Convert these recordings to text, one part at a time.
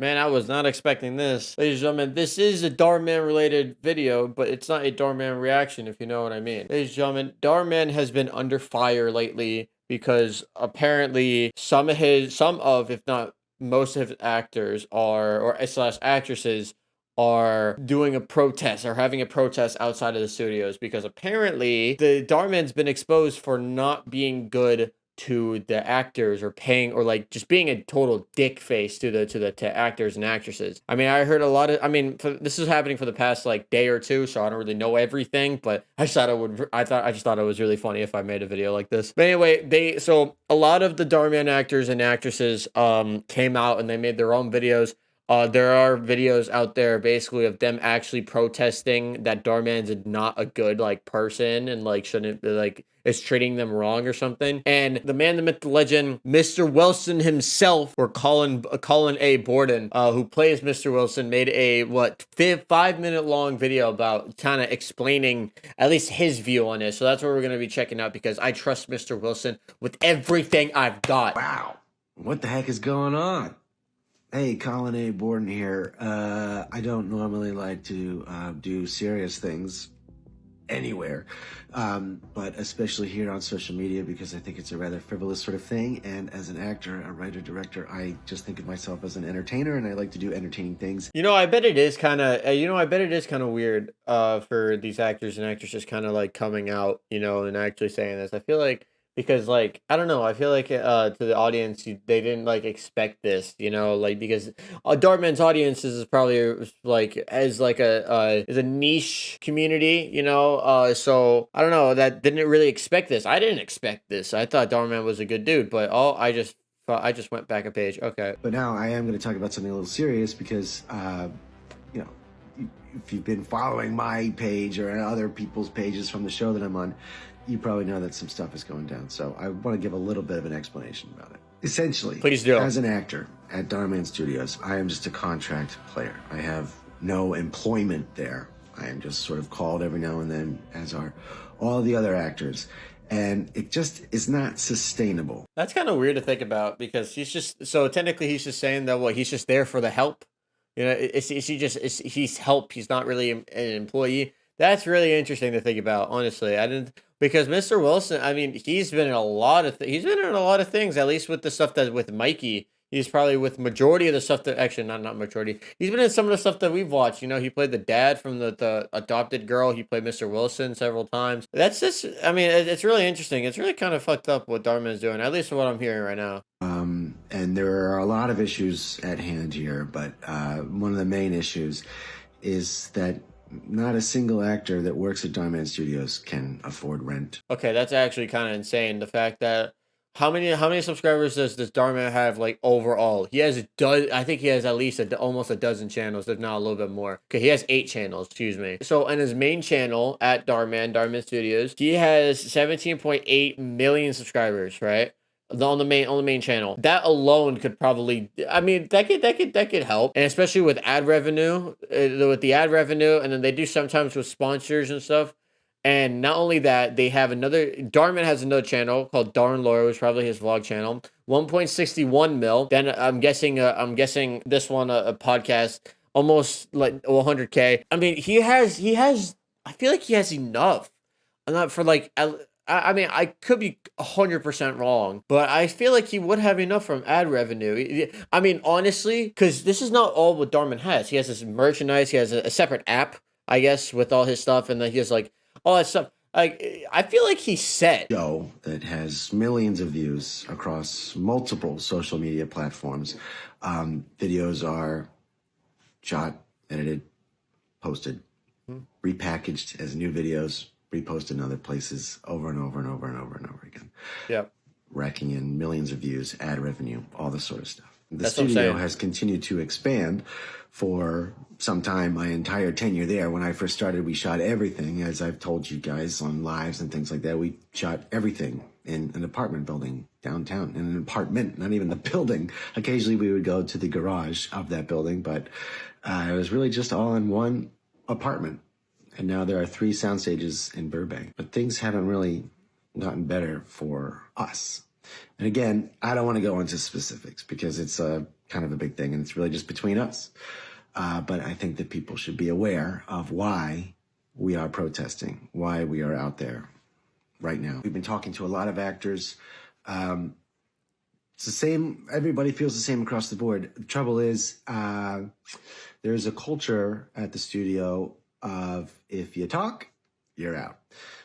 Man, I was not expecting this. Ladies and gentlemen, this is a Dhar Mann related video, but it's not a Dhar Mann reaction, if you know what I mean. Ladies and gentlemen, Dhar Mann has been under fire lately because apparently some of, if not most of his actors are, or slash actresses, are doing a protest or having a protest outside of the studios because apparently the Dhar Mann's been exposed for not being good to the actors or paying or like just being a total dick face to to actors and actresses. I mean, I heard a lot of this is happening for the past like day or two, so I don't really know everything, but I just thought it was really funny if I made a video like this. But anyway, so a lot of the Dhar Mann actors and actresses came out and they made their own videos. There are videos out there basically of them actually protesting that Dhar Mann's not a good like person and like shouldn't like is treating them wrong or something. And the man, the myth, the legend, Mr. Wilson himself, or Colin A. Borden, who plays Mr. Wilson, made a 5-minute long video about kind of explaining at least his view on this. So that's what we're gonna be checking out because I trust Mr. Wilson with everything I've got. Wow, what the heck is going on? Hey, Colin A. Borden here. I don't normally like to do serious things anywhere, but especially here on social media because I think it's a rather frivolous sort of thing. And as an actor, a writer, director, I just think of myself as an entertainer, and I like to do entertaining things. You know, I bet it is kind of, I bet it is kind of weird for these actors and actresses kind of like coming out, and actually saying this. I feel like because like I don't know, I feel like to the audience they didn't like expect this, like because Dhar Mann's audience is probably like as like a niche community, so I don't know, that didn't really expect this. I didn't expect this. I thought Dhar Mann was a good dude, but I just went back a page. Okay. But now I am going to talk about something a little serious because, you know, if you've been following my page or other people's pages from the show that I'm on, you probably know that some stuff is going down. So I want to give a little bit of an explanation about it. Essentially, please do. As an actor at DharMann Studios, I am just a contract player. I have no employment there. I am just sort of called every now and then, as are all the other actors. And it just is not sustainable. That's kind of weird to think about because so technically he's just saying that he's just there for the help. He's help. He's not really an employee. That's really interesting to think about. Honestly, I didn't, because Mr. Wilson, I mean, he's been in a lot of things. At least with the stuff that with Mikey. He's probably with majority of the stuff that actually not majority. He's been in some of the stuff that we've watched. He played the dad from the adopted girl. He played Mr. Wilson several times. That's just, I mean, it's really interesting. It's really kind of fucked up what DharMann is doing, at least what I'm hearing right now. And there are a lot of issues at hand here, but one of the main issues is that not a single actor that works at DharMann Studios can afford rent. Okay, that's actually kind of insane. The fact that how many subscribers does Dhar Mann have like overall? He has I think he has at least almost a dozen channels, if not a little bit more. Okay, he has 8 channels, excuse me. So on his main channel at DharMann Studios, he has 17.8 million subscribers, right? On the main channel. That alone could probably, I mean, that could help. And especially with ad revenue, and then they do sometimes with sponsors and stuff. And not only that, they have Dhar Mann has another channel called Darn Lawyer, which is probably his vlog channel. 1.61 mil. Then I'm guessing this one, a podcast, almost like 100K. I mean, he has, I feel like he has enough. Not for like, I mean, I could be 100% wrong, but I feel like he would have enough from ad revenue. I mean, honestly, because this is not all what Dhar Mann has. He has this merchandise. He has a separate app, I guess, with all his stuff, and then he has like all that stuff. Like, I feel like he's set. Show that has millions of views across multiple social media platforms. Videos are shot, edited, posted, repackaged as new videos, reposted in other places over and over and over and over and over again. Yep. Racking in millions of views, ad revenue, all this sort of stuff. The studio has continued to expand for some time. My entire tenure there, when I first started, we shot everything, as I've told you guys on lives and things like that. We shot everything in an apartment building downtown, in an apartment, not even the building. Occasionally we would go to the garage of that building, but it was really just all in one apartment. And now there are 3 sound stages in Burbank. But things haven't really gotten better for us. And again, I don't want to go into specifics because it's a kind of a big thing, and it's really just between us. But I think that people should be aware of why we are protesting, why we are out there right now. We've been talking to a lot of actors. It's the same. Everybody feels the same across the board. The trouble is, there's a culture at the studio of if you talk, you're out.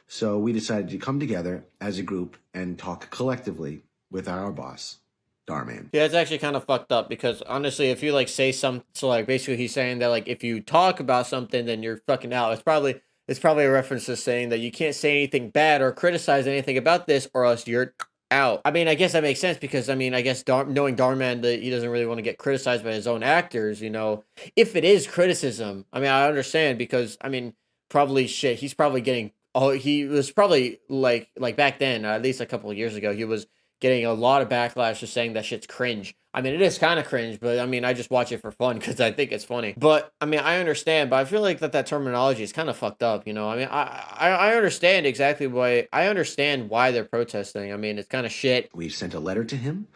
So we decided to come together as a group and talk collectively with our boss, Dhar Mann. Yeah, it's actually kind of fucked up because honestly, if you like say some, so like basically he's saying that like if you talk about something, then you're fucking out. It's probably a reference to saying that you can't say anything bad or criticize anything about this, or else you're out. I mean, I guess that makes sense because I mean, I guess knowing DharMann that he doesn't really want to get criticized by his own actors. You know, if it is criticism, I mean, I understand because I mean, probably shit. He's probably getting. Oh, he was probably like back then, at least a couple of years ago, he was getting a lot of backlash for saying that shit's cringe. I mean, it is kind of cringe, but I mean, I just watch it for fun because I think it's funny. But I mean, I understand, but I feel like that terminology is kind of fucked up. You know, I mean, I understand exactly why. I understand why they're protesting. I mean, it's kind of shit. We sent a letter to him,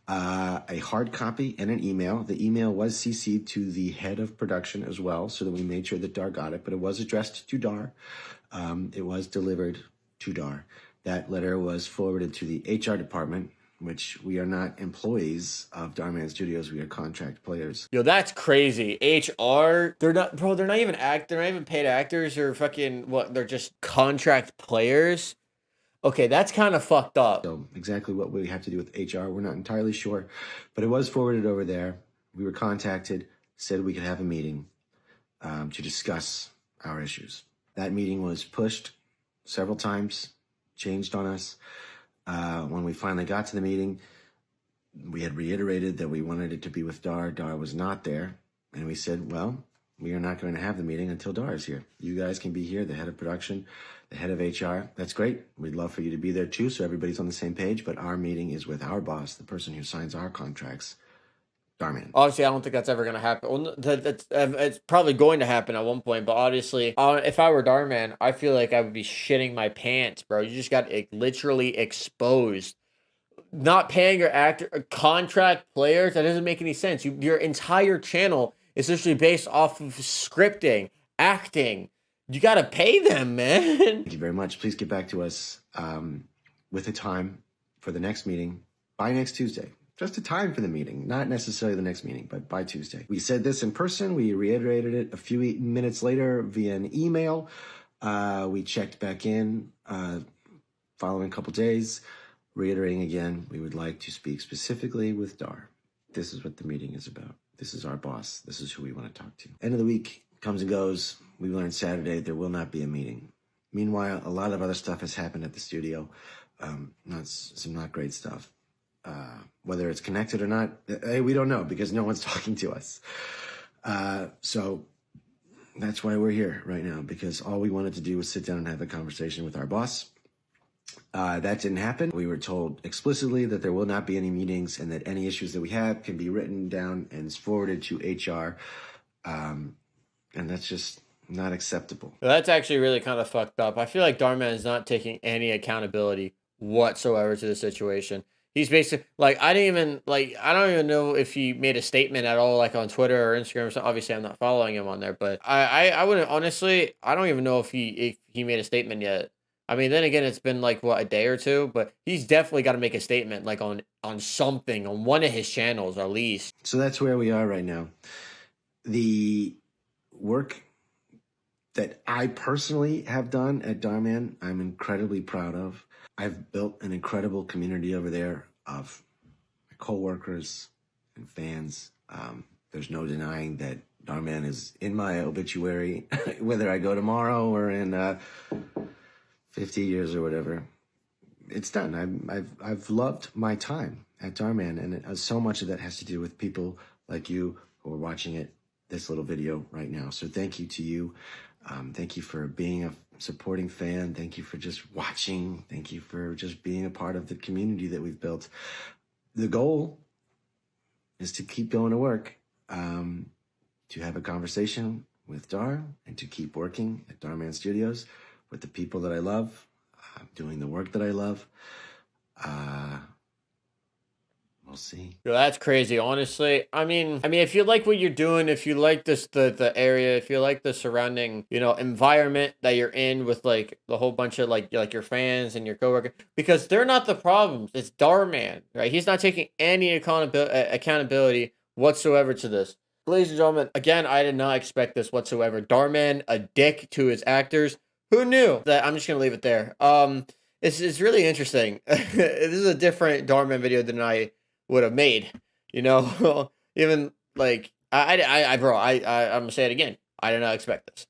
a hard copy and an email. The email was CC'd to the head of production as well, so that we made sure that Dhar got it. But it was addressed to Dhar. It was delivered to Dhar. That letter was forwarded to the HR department, which we are not employees of Dhar Mann Studios. We are contract players. Yo, that's crazy. HR, they're not, bro. They're not even paid actors or fucking what? They're just contract players. Okay, that's kind of fucked up. So exactly what we have to do with HR, we're not entirely sure, but it was forwarded over there. We were contacted, said we could have a meeting to discuss our issues. That meeting was pushed several times, changed on us. When we finally got to the meeting, we had reiterated that we wanted it to be with Dhar. Dhar was not there. And we said, well, we are not going to have the meeting until Dhar is here. You guys can be here, the head of production, the head of HR. That's great. We'd love for you to be there too, so everybody's on the same page. But our meeting is with our boss, the person who signs our contracts, Dhar Mann. Obviously, I don't think that's ever going to happen. Well, it's probably going to happen at one point, but obviously, if I were Dhar Mann, I feel like I would be shitting my pants, bro. You just got literally exposed. Not paying your contract players, that doesn't make any sense. Your entire channel is literally based off of scripting, acting. You got to pay them, man. Thank you very much. Please get back to us with a time for the next meeting by next Tuesday. Just a time for the meeting, not necessarily the next meeting, but by Tuesday. We said this in person. We reiterated it a few minutes later via an email. We checked back in following a couple days, reiterating again, we would like to speak specifically with Dhar. This is what the meeting is about. This is our boss. This is who we want to talk to. End of the week comes and goes. We learned Saturday there will not be a meeting. Meanwhile, a lot of other stuff has happened at the studio. Some not great stuff. Whether it's connected or not, we don't know because no one's talking to us. So that's why we're here right now, because all we wanted to do was sit down and have a conversation with our boss. That didn't happen. We were told explicitly that there will not be any meetings and that any issues that we have can be written down and forwarded to HR. And that's just not acceptable. That's actually really kind of fucked up. I feel like Dhar Mann is not taking any accountability whatsoever to the situation. He's basically like, I don't even know if he made a statement at all, like on Twitter or Instagram or something. Obviously, I'm not following him on there, but I wouldn't, honestly, I don't even know if he made a statement yet. I mean, then again, it's been like, what, a day or two, but he's definitely got to make a statement like on something, on one of his channels at least. So that's where we are right now. The work that I personally have done at Dhar Mann, I'm incredibly proud of. I've built an incredible community over there of coworkers and fans. There's no denying that Dhar Mann is in my obituary, whether I go tomorrow or in 50 years or whatever. It's done. I've loved my time at Dhar Mann, and so much of that has to do with people like you who are watching this little video right now. So thank you to you. Thank you for being a supporting fan. Thank you for just watching. Thank you for just being a part of the community that we've built. The goal is to keep going to work, to have a conversation with Dhar, and to keep working at Dhar Mann Studios with the people that I love, doing the work that I love. We'll see. Yo, that's crazy, honestly. I mean, if you like what you're doing, if you like this, the area, if you like the surrounding, environment that you're in with like the whole bunch of like your fans and your coworker, because they're not the problems. It's DharMann, right? He's not taking any accountability whatsoever to this. Ladies and gentlemen, again, I did not expect this whatsoever. DharMann, a dick to his actors. Who knew that? I'm just gonna leave it there. It's really interesting. This is a different DharMann video than I would have made, even like bro, I'm gonna say it again. I did not expect this.